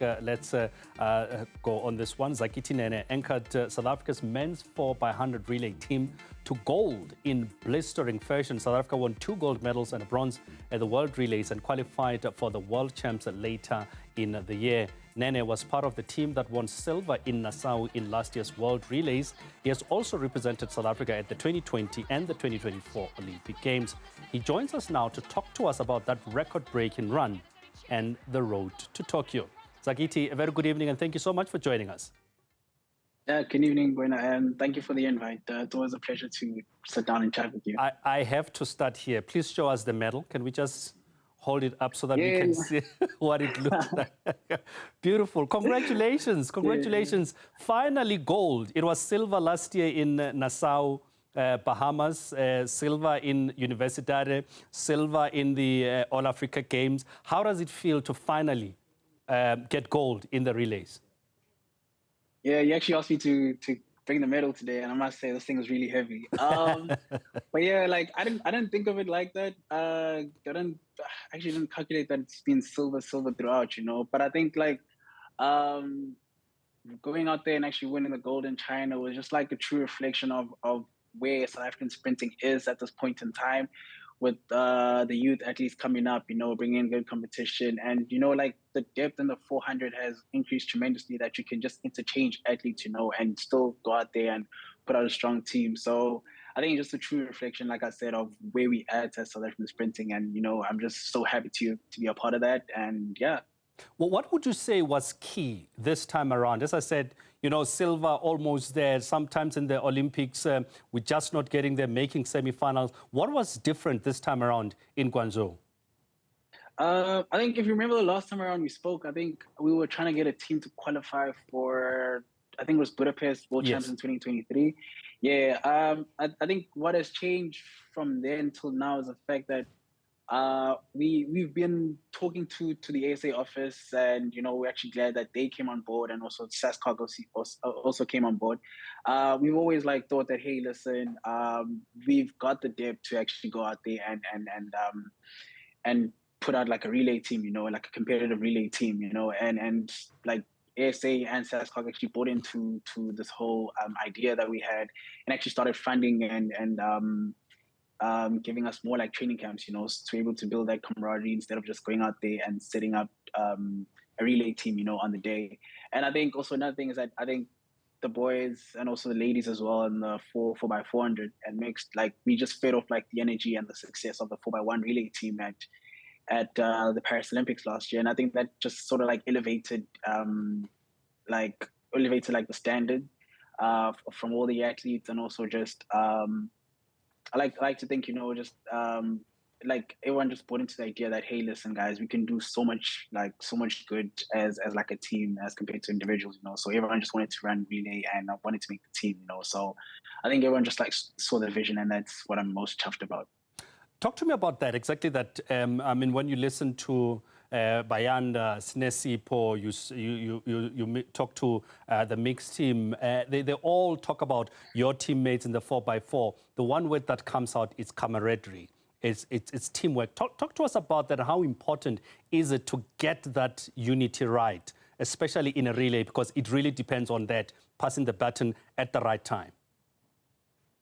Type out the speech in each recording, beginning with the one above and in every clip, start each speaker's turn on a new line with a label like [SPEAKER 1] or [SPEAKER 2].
[SPEAKER 1] Let's go on this one. Zakithi Nene anchored South Africa's men's 4x100 relay team to gold in blistering fashion. South Africa won 2 gold medals and a bronze at the World Relays and qualified for the World Champs later in the year. Nene was part of the team that won silver in Nassau in last year's World Relays. He has also represented South Africa at the 2020 and the 2024 Olympic Games. He joins us now to talk to us about that record-breaking run and the road to Tokyo. Zakithi, a very good evening and thank you so much for joining us.
[SPEAKER 2] Good evening, Kwena, and thank you for the invite. It's always a pleasure to sit down and chat with you.
[SPEAKER 1] I have to start here. Please show us the medal. Can we just hold it up so that we can see what it looks like? Beautiful. Congratulations. Congratulations. Finally gold. It was silver last year in Nassau, Bahamas, silver in Universidade, silver in the All Africa Games. How does it feel to finally get gold in the relays?
[SPEAKER 2] Yeah, you actually asked me to bring the medal today, and I must say this thing was really heavy. But yeah, like I didn't think of it like that. I actually didn't calculate that it's been silver throughout, you know. But I think like going out there and actually winning the gold in China was just like a true reflection of where South African sprinting is at this point in time, with the youth athletes coming up, you know, bringing in good competition. And, you know, like the depth in the 400 has increased tremendously, that you can just interchange athletes, you know, and still go out there and put out a strong team. So I think it's just a true reflection, like I said, of where we at as South African sprinting. And, you know, I'm just so happy to be a part of that. And yeah.
[SPEAKER 1] Well, what would you say was key this time around? As I said, you know, silver almost there. Sometimes in the Olympics, we're just not getting there, making semifinals. What was different this time around in Guangzhou?
[SPEAKER 2] I think if you remember the last time around we spoke, I think we were trying to get a team to qualify for, I think it was Budapest World Champs in 2023. Yeah, I think what has changed from there until now is the fact that we've been talking to the ASA office, and you know, we're actually glad that they came on board, and also SASCOG also came on board. We've always like thought that, hey, listen, we've got the depth to actually go out there and put out like a relay team, you know, like a competitive relay team, you know, and like ASA and SASCOG actually bought into this whole idea that we had, and actually started funding and giving us more like training camps, you know, to be able to build that camaraderie instead of just going out there and setting up a relay team, you know, on the day. And I think also another thing is that I think the boys and also the ladies as well in the 4x400 and mixed, like we just fed off like the energy and the success of the 4x1 relay team at the Paris Olympics last year. And I think that just sort of like elevated like the standard from all the athletes, and also just I like to think, you know, just like everyone just bought into the idea that, hey, listen, guys, we can do so much good as like a team as compared to individuals, you know. So everyone just wanted to run relay and wanted to make the team, you know. So I think everyone just like saw the vision, and that's what I'm most chuffed about.
[SPEAKER 1] Talk to me about that, exactly that. I mean, when you listen to Bayanda, Snesipo, you talk to the mixed team, they all talk about your teammates in the 4x4. The one word that comes out is camaraderie. It's teamwork. Talk to us about that. How important is it to get that unity right, especially in a relay, because it really depends on that, passing the baton at the right time?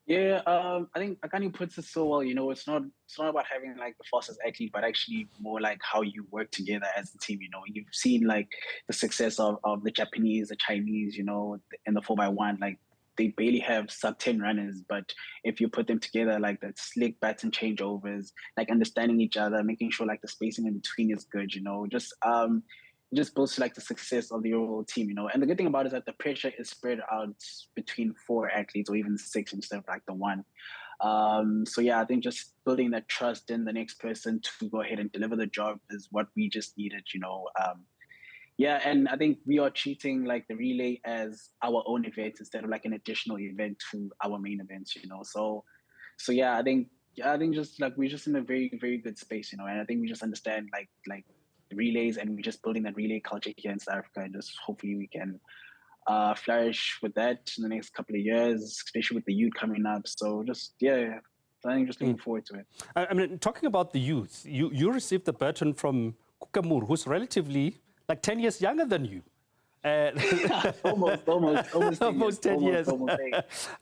[SPEAKER 2] Yeah, I think Akani puts it so well. You know, it's not about having like the fastest athlete, but actually more like how you work together as a team. You know, you've seen like the success of the Japanese, the Chinese, you know, in the 4x1. Like they barely have sub 10 runners, but if you put them together, like that slick baton changeovers, like understanding each other, making sure like the spacing in between is good. You know, just builds to like the success of the overall team, you know. And the good thing about it is that the pressure is spread out between 4 athletes or even 6 instead of like the 1. So yeah, I think just building that trust in the next person to go ahead and deliver the job is what we just needed, you know. Yeah, and I think we are treating like the relay as our own event instead of like an additional event to our main events, you know. So yeah, I think just like we're just in a very, very good space, you know. And I think we just understand like relays, and we're just building that relay culture here in South Africa, and just hopefully we can flourish with that in the next couple of years, especially with the youth coming up. So just yeah, I think just looking forward to it.
[SPEAKER 1] I mean, talking about the youth, you received the baton from Kukamur, who's relatively like 10 years younger than you.
[SPEAKER 2] Almost 10 years. Almost 8.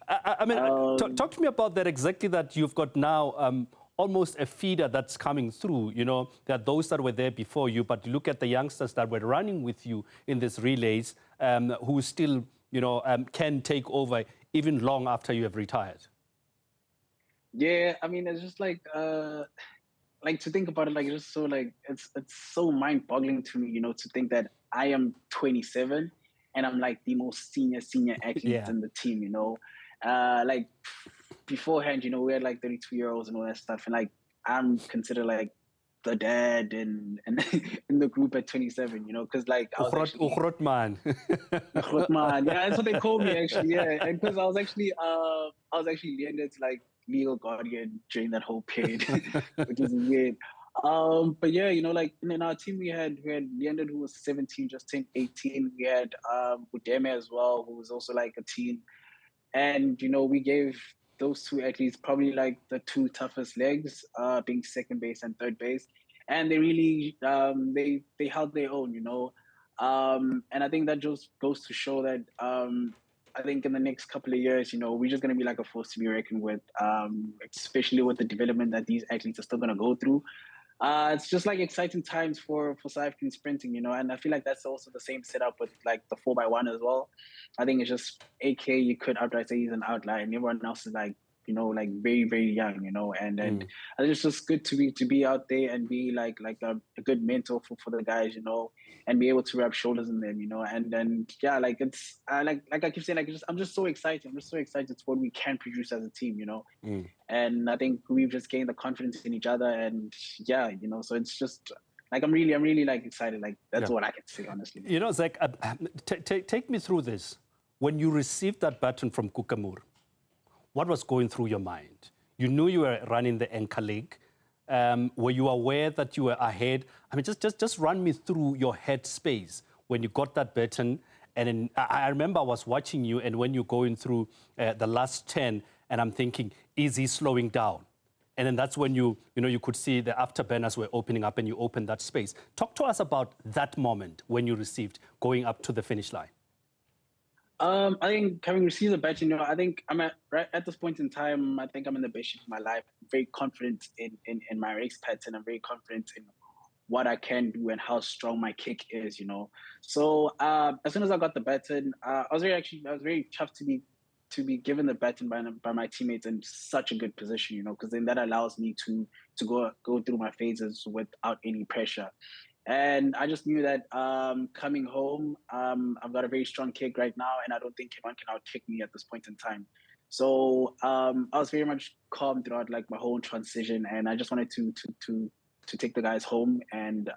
[SPEAKER 1] I mean, talk to me about that exactly, that you've got now almost a feeder that's coming through. You know, there are those that were there before you, but look at the youngsters that were running with you in these relays who still, you know, can take over even long after you have retired.
[SPEAKER 2] Yeah, I mean, it's just like to think about it, like it's just so like it's so mind-boggling to me, you know, to think that I am 27 and I'm like the most senior athlete
[SPEAKER 1] Yeah.
[SPEAKER 2] in the team, you know. Like beforehand, you know, we had like 32-year-olds and all that stuff, and like I'm considered like the dad and in the group at 27, you know, because like I was actually
[SPEAKER 1] man.
[SPEAKER 2] man, yeah, that's what they called me actually, yeah, and because I was actually landed to like legal guardian during that whole period, which is weird. But yeah, you know, like in our team we had Leonard, who was 17, just turned 18. We had Udeme as well, who was also like a teen. And you know, we gave those two athletes probably like the two toughest legs, being second base and third base. And they really they held their own, you know. And I think that just goes to show that I think in the next couple of years, you know, we're just going to be like a force to be reckoned with, especially with the development that these athletes are still going to go through. It's just like exciting times for South African sprinting, you know, and I feel like that's also the same setup with like the 4x1 as well. I think it's just AK, you could outright say he's an outlier, and everyone else is like, you know, like very young, you know, and it's just good to be out there and be like a good mentor for the guys, you know, and be able to rub shoulders in them, you know, and then yeah, like it's like I keep saying, like I'm just so excited. I'm just so excited for what we can produce as a team, you know. And I think we've just gained the confidence in each other, and yeah, you know, so it's just like I'm really like excited. Like that's what I can say, honestly.
[SPEAKER 1] You know, Zach, take me through this. When you received that baton from Kukamur, what was going through your mind? You knew you were running the anchor leg. Were you aware that you were ahead? I mean, just run me through your head space when you got that baton. And then I remember I was watching you, and when you're going through the last 10, and I'm thinking, is he slowing down? And then that's when you could see the afterburners were opening up, and you opened that space. Talk to us about that moment when you received going up to the finish line.
[SPEAKER 2] I think having received the badge, you know, I think I'm right at this point in time. I think I'm in the best shape of my life. I'm very confident in my race pattern. I'm very confident in what I can do and how strong my kick is, you know. So as soon as I got the baton, I was very chuffed to be given the baton by my teammates in such a good position, you know, because then that allows me to go through my phases without any pressure. And I just knew that coming home, I've got a very strong kick right now, and I don't think anyone can out-kick me at this point in time. So I was very much calm throughout like my whole transition, and I just wanted to take the guys home and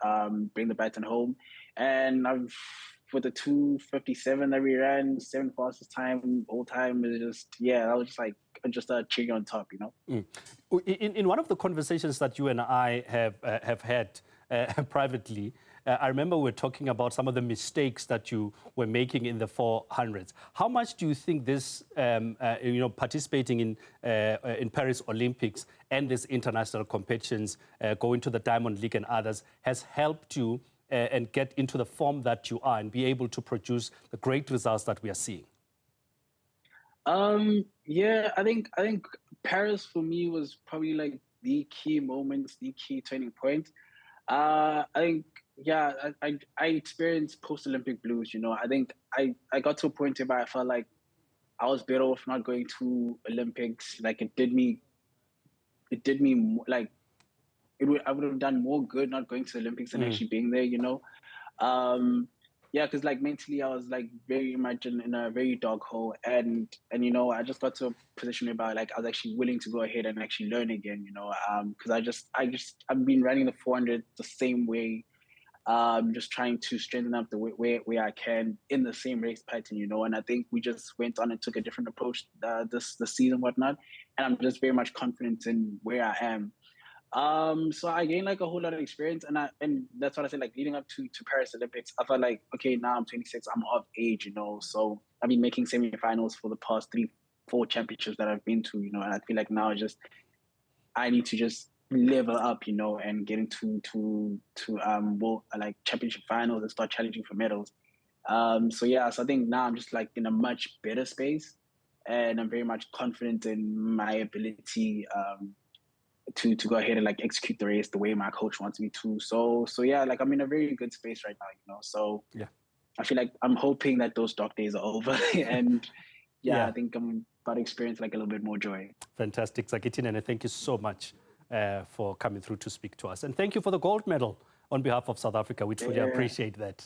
[SPEAKER 2] bring the baton home. And with the 2:57 that we ran, 7th fastest time all time, is just that was just a cherry on top, you know.
[SPEAKER 1] In one of the conversations that you and I have had privately, I remember we were talking about some of the mistakes that you were making in the 400s. How much do you think this, participating in Paris Olympics and these international competitions, going to the Diamond League and others, has helped you and get into the form that you are and be able to produce the great results that we are seeing?
[SPEAKER 2] Yeah, I think Paris for me was probably like the key moments, the key turning point. I think, I experienced post-Olympic blues, you know. I think I got to a point where I felt like I was better off not going to Olympics. Like it did me like I would have done more good not going to the Olympics than actually being there, you know. Because like mentally I was like very much in a very dark hole, and you know, I just got to a position where like I was actually willing to go ahead and actually learn again, you know, because I've been running the 400 the same way, just trying to strengthen up the where I can in the same race pattern, you know. And I think we just went on and took a different approach this season, whatnot, and I'm just very much confident in where I am. So I gained like a whole lot of experience, and that's what I said, like leading up to Paris Olympics, I felt like, okay, now I'm 26, I'm of age, you know, so I've been making semifinals for the past 3-4 championships that I've been to, you know, and I feel like now I need to just level up, you know, and get into like championship finals and start challenging for medals. So yeah, so I think now I'm just like in a much better space, and I'm very much confident in my ability to go ahead and like execute the race the way my coach wants me to. So yeah, like I'm in a very good space right now, you know. So
[SPEAKER 1] Yeah.
[SPEAKER 2] I feel like I'm hoping that those dark days are over, and yeah,
[SPEAKER 1] Yeah.
[SPEAKER 2] I think I'm about to experience like a little bit more joy.
[SPEAKER 1] Fantastic. Zakithi Nene, thank you so much for coming through to speak to us. And thank you for the gold medal on behalf of South Africa. We truly
[SPEAKER 2] Yeah.
[SPEAKER 1] appreciate that.